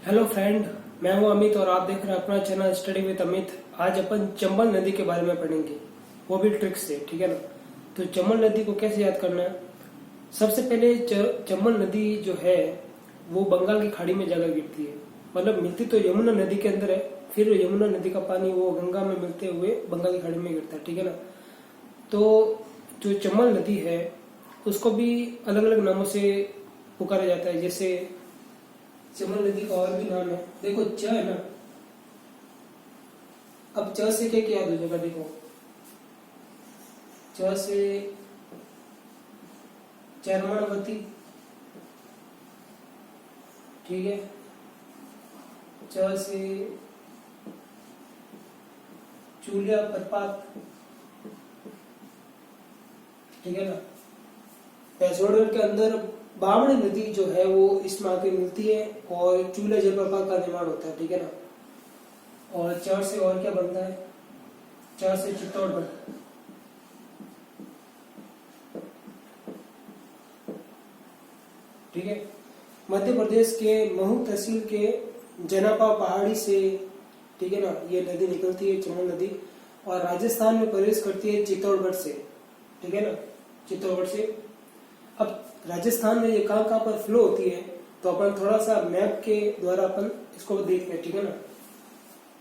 Hello friend, मैं हूं अमित और आप देख रहे हैं अपना चैनल स्टडी विद अमित। आज अपन चंबल नदी के बारे में पढ़ेंगे, वो भी ट्रिक से, ठीक है ना। तो चंबल नदी को कैसे याद करना है? सबसे पहले चंबल नदी जो है वो बंगाल की खाड़ी में जाकर गिरती है। मतलब मिलती तो यमुना नदी के अंदर है, फिर यमुना नदी का पानी वो गंगा में मिलते हुए बंगाल की खाड़ी में गिरता है, ठीक है ना। तो जो चंबल नदी है उसको भी अलग अलग नामों से पुकारा जाता है। जैसे चंबल नदी का और भी नाम है, देखो च है ना। अब च से क्या क्या याद हो जाएगा? देखो च से चरमणवती, ठीक है। च से चूलिया प्रपात, ठीक है ना। पैसोडर के अंदर बामणी नदी जो है वो इस माह की मिलती है और चूल्हा जलप्रपात का निर्माण होता है, ठीक है ना। और चार से और क्या बनता है? चार से चित्तौड़गढ़, ठीक है। मध्य प्रदेश के महू तहसील के जनापा पहाड़ी से, ठीक है ना, ये नदी निकलती है चंबल नदी, और राजस्थान में प्रवेश करती है चित्तौड़गढ़ से, ठीक है ना, चित्तौड़गढ़ से। अब राजस्थान में ये कहाँ पर फ्लो होती है तो अपन थोड़ा सा मैप के द्वारा अपन इसको देखते हैं, ठीक है ना।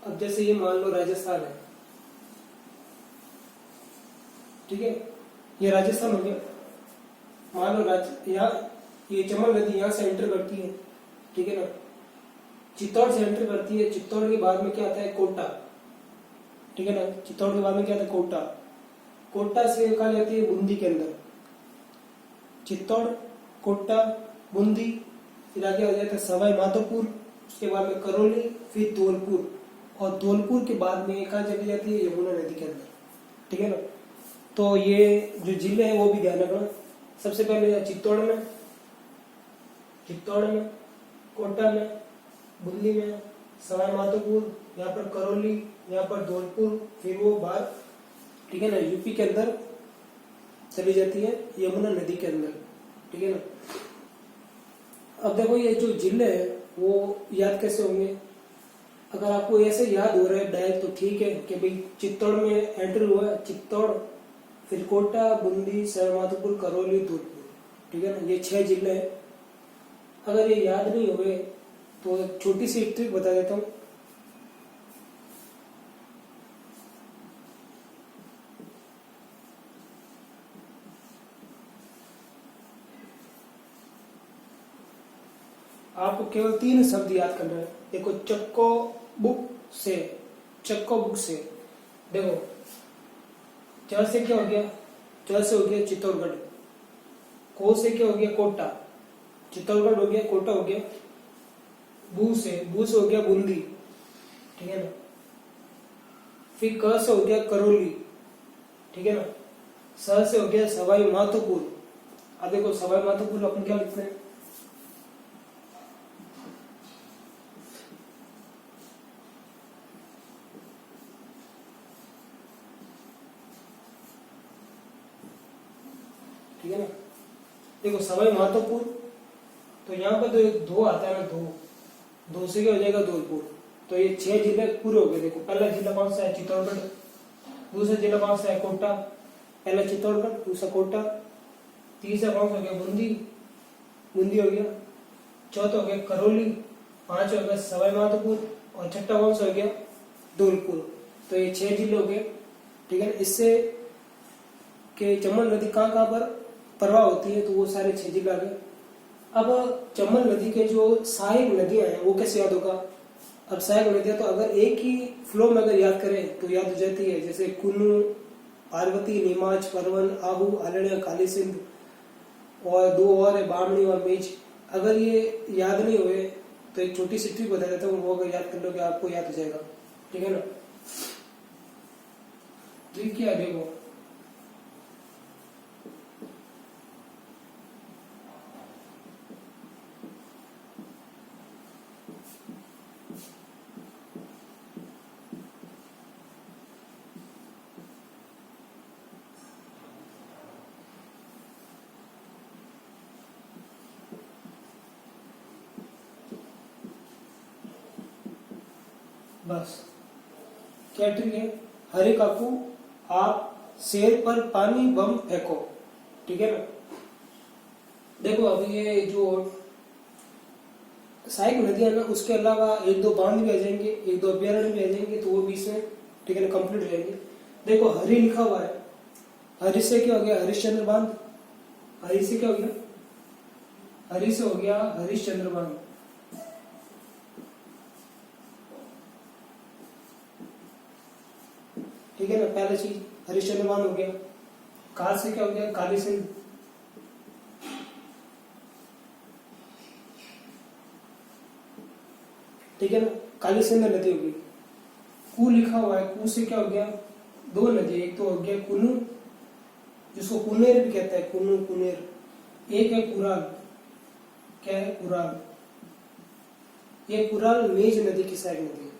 अब जैसे ये मान लो राजस्थान है, ठीक है, ये राजस्थान हो गया। मान लो यहाँ ये चंबल नदी यहाँ से एंटर करती है, ठीक है ना, चित्तौड़ से एंटर करती है। चित्तौड़ के बाद में क्या आता है? कोटा, ठीक है ना। चित्तौड़ के बाद में क्या आता है? कोटा। कोटा से कहा जाती है बूंदी के अंदर। चित्तौड़, कोटा, बूंदी, फिर आगे हो जाता है सवाई माधोपुर, उसके बाद में करौली, फिर धौलपुर, और धौलपुर के बाद में कहा चली जाती है? यमुना नदी के अंदर, ठीक है ना। तो ये जो जिले हैं वो भी ध्यान रखना। सबसे पहले चित्तौड़ में, कोटा में, बूंदी में, सवाई माधोपुर, यहाँ पर करौली, यहाँ पर धौलपुर, फिर वो बाहर, ठीक है ना, यूपी के अंदर चली जाती है यमुना नदी के अंदर, ठीक है ना। अब देखो ये जो जिले हैं वो याद कैसे होंगे? अगर आपको ऐसे याद हो रहा है डायरेक्ट तो ठीक है कि भाई चित्तौड़ में एंटर हुआ, चित्तौड़, फिर कोटा, बूंदी, सवाई माधोपुर, करौली, धौलपुर, ठीक है ना, ये 6 जिले हैं। अगर ये याद नहीं हुए तो छोटी सी ट्रिक बता देता हूँ। आपको केवल 3 शब्द याद करना है। देखो चक्को बुक से, चक्को बुक से, देखो च से क्या हो गया? च से हो गया चित्तौड़गढ़। को से क्या हो गया? कोटा, चित्तौड़गढ़ हो गया, कोटा हो गया। बू से हो गया बूंदी, ठीक है ना। फिर क से हो गया करौली, ठीक है ना। स से हो गया सवाई माधोपुर। अब देखो सवाई माधोपुर अपन क्या लिखते हैं? ठीक है ना। देखो सवाई माधोपुर, तो यहाँ पर जो दो आता है ना, दो से क्या हो जाएगा? धौलपुर। तो ये 6 जिले पूरे हो गए। देखो पहला जिला कौन सा है? चित्तौड़गढ़। दूसरा जिला कौन सा है? कोटा। पहला चित्तौड़गढ़, दूसरा कोटा, तीसरा कौन सा हो गया? बूंदी, बूंदी हो गया। चौथा हो गया करौली, पांचवा हो गया सवाई माधोपुर, और छठा कौन सा हो गया? धौलपुर। तो ये 6 जिले हो गए, ठीक है। इससे के चंबल नदी कहाँ पर प्रवाह होती है तो वो सारे 6 जिले आ गए। अब चंबल नदी के जो सहायक नदियां हैं वो कैसे याद होगा? अब सहायक नदियां तो अगर एक ही फ्लो में अगर याद करें तो याद हो जाती है, जैसे कुन्नू, पार्वती, नीमाच, परवन, आहू, आलड़िया, काली सिंध, और 2 और है बामणी और मेज। अगर ये याद नहीं हुए तो एक छोटी सी ट्रिक बता देता हूँ, वो अगर याद कर लोगे आपको याद हो जाएगा, ठीक है ना। ट्रिक क्या है? देखो बस क्या ट्रिक है, हरे काकू आप शेर पर पानी बम फेंको, ठीक है ना। देखो अभी ये जो सहायक नदियां ना, उसके अलावा एक दो बांध भी आ जाएंगे, एक दो अभ्यारण्य भी आ जाएंगे, तो वो भी इसमें ठीक है ना कंप्लीट हो जाएंगे। देखो हरि लिखा हुआ है, हरि से क्या हो गया, हरिश्चंद्र बांध। हरि से क्या हो गया, हरि से हो गया हरिश्चंद्र बांध। ठीक है ना, पहला चीज हरिश्चंद्र बांध हो गया। काल से क्या हो गया, काली सिंध। ठीक है ना, काली सिंध नदी होगी। कू लिखा हुआ है, कू से क्या हो गया, दो नदी, एक तो हो गया कुनू, जिसको कुनेर भी कहता है, कुनू कुनेर। एक है कुराल, क्या है कुराल, ये कुराल मेज नदी की सहायक नदी है,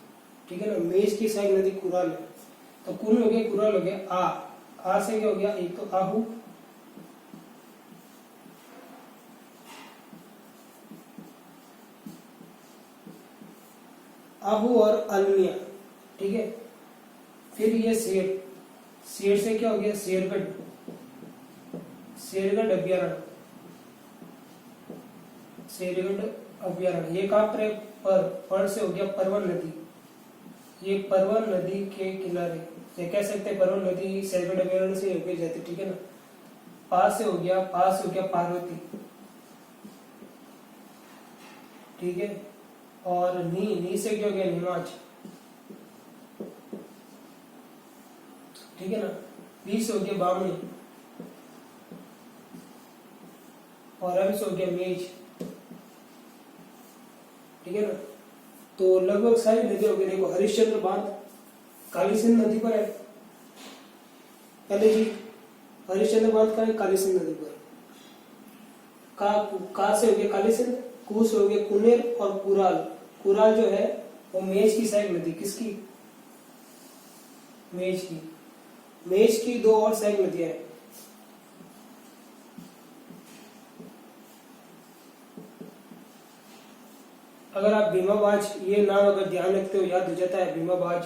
ठीक है ना, मेज की सहायक नदी कुराल है। तो कुन हो गया, कुराल हो गया। आ से क्या हो गया, एक तो आहू, आहू और अलमिया, ठीक है। फिर ये शेर, शेर से क्या हो गया, शेरगढ़, शेरगढ़ अभ्यारण्य, शेरगढ़ अभ्यारण्य। ये कहां पर है, पर से हो गया परवन नदी, ये परवन नदी के किनारे, ये कह सकते हैं परवन नदी शेरगढ़ अभ्यारण्य से होकर जाती, ठीक है ना। पास से हो गया, पास हो गया पार्वती, ठीक है। और नी से क्या हो गया, नीमाच, ठीक है ना। बी से हो गया बामनी, और एम से हो गया मेज, ठीक है ना। तो लगभग सारी नदी हो गई। देखो हरिश्चंद्र बांध काली सिंध नदी पर है, पहले जी हरिश्चंद्र बांध का है काली सिंध नदी पर। का से हो गया काली सिंध, कू से हो गया कुनेर, और कुराल, कुराल जो है वो मेज की सहायक नदी, किसकी, मेज की। मेज की दो और सहायक नदियां हैं, अगर आप भीमाबाज ये नाम अगर ध्यान रखते हो, याद हो जाता है भीमाबाज।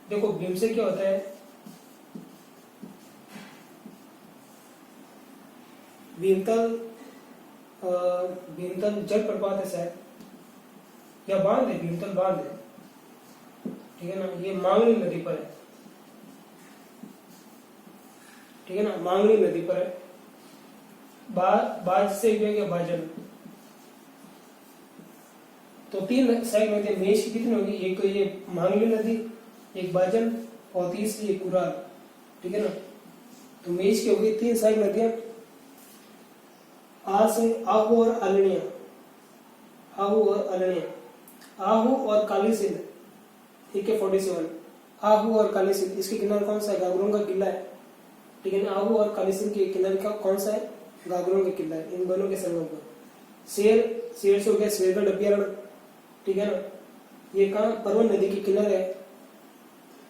देखो भीम से क्या होता है, भीमतल, भीमतल जल प्रपात है शायद, या बांध है, भीमतल बांध है, ठीक है ना। ये मांगली नदी पर है, ठीक है ना, मांगली नदी पर है। बाज से गया बाजन। तो तीन सहायक नदी, मेज की कितनी होगी, एक तो ये मांगली नदी, एक बाजन, और तीसरी ये कुराल, ठीक है ना। तो मेज की होगी तीन सहायक नदियां। आ से आहू और अलनिया, आहू और अलनिया, आहू और काली सिंध, ठीक है 47। आहू और काली सिंध, इसके किनारे कौन सा है, गागरों का किला है, ठीक है ना। आहू और काली सिंध के किनारे का कौन सा है, गागरों का किला है, इन दोनों के संगम पर। शेर से हो गया शेरगढ़ अभ्यारण्य, ठीक है ना। ये कहा परवन नदी के किनारे है।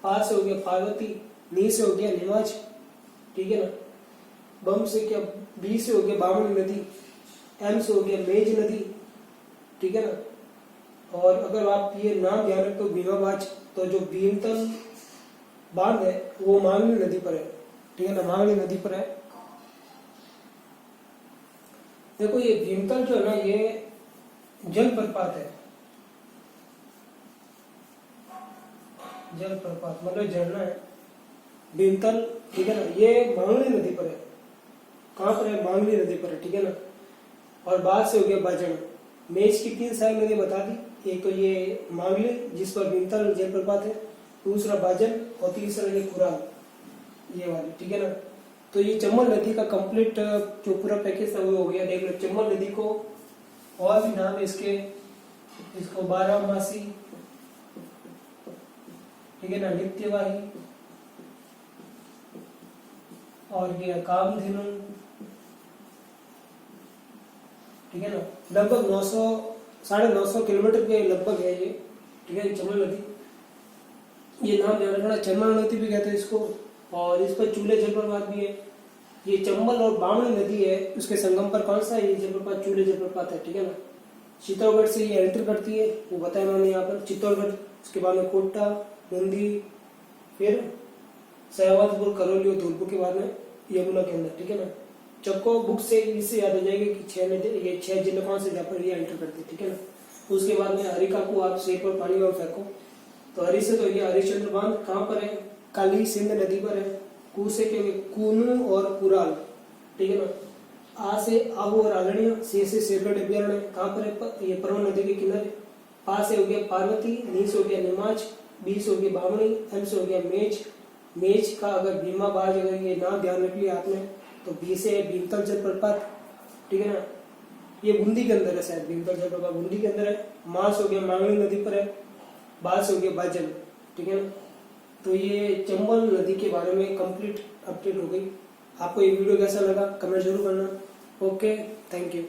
पास से हो गया पार्वती, नी से हो गया नीमाच, ठीक है ना। बम से क्या, बी से हो गया बामनी नदी, एम से हो गया मेज नदी, ठीक है ना। और अगर आप ये नाम ध्यान रखते हो भीमाबाज, तो जो भीमतल बांध है वो मांगली नदी पर है, ठीक है ना, मांगली नदी पर है। देखो ये भीमतल जो है ना, ये जलप्रपात है, जलप्रपात मतलब झरना है भीमतल, ठीक है ना। ये मांगली नदी पर है, कहां पर है, मांगली नदी पर है, ठीक है ना। और बाद से हो गया बाजन। मेज की तीन सहायक नदी बता दी, एक तो ये मांगली जिस पर भीमतल जलप्रपात है, दूसरा बाजन, और तीसरा ये कुराल, ये वाली, ठीक है ना। तो ये चंबल नदी का कंप्लीट जो पूरा पैकेज था वो हो गया। देख लो चंबल नदी को और भी नाम है इसके, इसको बारहमासी, ठीक है ना, नित्यवाही, और ये कामधेनु, ठीक है ना। लगभग 900 950 किलोमीटर के लगभग है ये, ठीक है, चंबल नदी। ये नाम ध्यान रखना, चंबल नदी भी कहते हैं इसको, और इस पर चूल्हे जलप्रपात भी है। ये चंबल और बामनी नदी है, उसके संगम पर कौन सा है, ये जलप्रपात चूल्हे जलप्रपात है, ठीक है ना। चित्तौड़गढ़ से ये एंटर करती है, वो बताया मैंने यहाँ पर चित्तौड़गढ़, उसके बाद में कोटा, बूंदी, फिर सयावादपुर, करौली और धौलपुर के बाद में यमुना के अंदर, ठीक है ना। चक्को बुक से इससे याद हो जाएगा कि 6 जिले कौन से जहाँ पर ये एंटर करते हैं, ठीक है ना। उसके बाद में हरिका को आप सेब पर पानी में फेंको, तो हरी से तो ये हरिश्चंद्र बांध कहाँ पर है, काली सिंध नदी पर है। कू से क्या, कूनू और कुराल, ठीक है ना। आ से आहू और आलड़िया, से शेरगढ़ अभ्यारण्य कहाँ पर है, ये परवन नदी के किनारे। पा से हो गया पार्वती, नी से हो गया निमाच, बी से हो गया बामणी, एम से हो गया मेज। मेज का अगर भीमा बाज अगर ये नाम ध्यान रख लिया आपने, तो बी से भीमतल जलप्रपात, ठीक है ना। ये बूंदी के अंदर है, शायद भीमतल जलप्रपात बूंदी के अंदर है। मास हो गया मांगणी नदी पर है। बास हो गया बाजल, ठीक है ना। तो ये चंबल नदी के बारे में कंप्लीट अपडेट हो गई। आपको ये वीडियो कैसा लगा कमेंट जरूर करना। Okay, thank you.